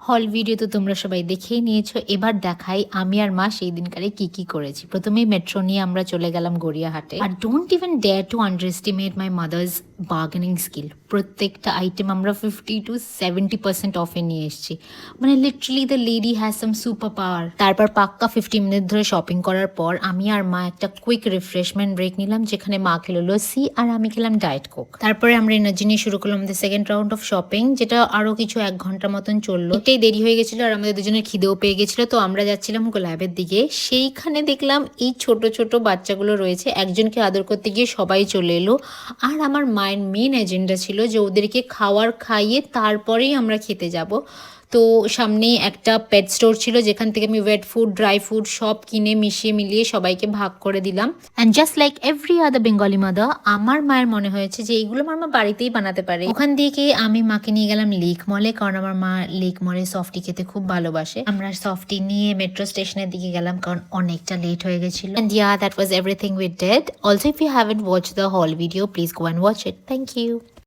হল ভিডিও তো তোমরা সবাই দেখেই নিয়েছো, এবার দেখাই আমি আর মা সেই দিনকারে কি কি করেছি। প্রথমেই মেট্রো নিয়ে আমরা চলে গেলাম গড়িয়াহাটে। আর don't even dare to underestimate my mother's bargaining skill. প্রত্যেকটা আইটেম আমরা 50 to 70% অফে নিয়ে এসেছি। মানে literally the lady has some super power. তারপর পাক্কা 50 মিনিট ধরে শপিং করার পর আমি আর মা একটা কুইক রিফ্রেশমেন্ট ব্রেক নিলাম, যেখানে মা খেলো লস্যি আর আমি খেলাম ডায়েট কোক। তারপরে আমরা এনার্জি নিয়ে শুরু করলাম আমাদের সেকেন্ড রাউন্ড অফ শপিং, যেটা আরো কিছু 1 ঘন্টা মতন চললো। এটাই দেরি হয়ে গেছিল আর আমাদের দুজনের খিদেও পেয়ে গেছিল, তো আমরা যাচ্ছিলাম গোলাপের দিকে। সেইখানে দেখলাম এই ছোট ছোট বাচ্চাগুলো রয়েছে, একজনকে আদর করতে গিয়ে সবাই চলে এলো। আর আমার মায়ের মেন এজেন্ডা ছিল যে ওদেরকে খাইয়ে তারপরেই আমরা খেতে যাব। তো সামনেই একটা পেট স্টোর ছিল, যেখান থেকে আমি ওয়েট ফুড, ড্রাই ফুড সব কিনে মিলিয়ে সবাইকে ভাগ করে দিলাম। And just like every other Bengali mother, আমার মায়ের মনে হয়েছে যে এইগুলো আমার মা বাড়িতেই বানাতে পারে। ওখান থেকে আমি মাকে নিয়ে গেলাম লেক মলে, কারণ আমার মা লেক মলে সফটি খেতে খুব ভালোবাসে। আমরা সফটি নিয়ে মেট্রো স্টেশনের দিকে গেলাম, কারণ অনেকটা লেট হয়ে গেছিল। And yeah, that was everything we did. Also, if you haven't watched the whole video, please go and watch it. Thank you.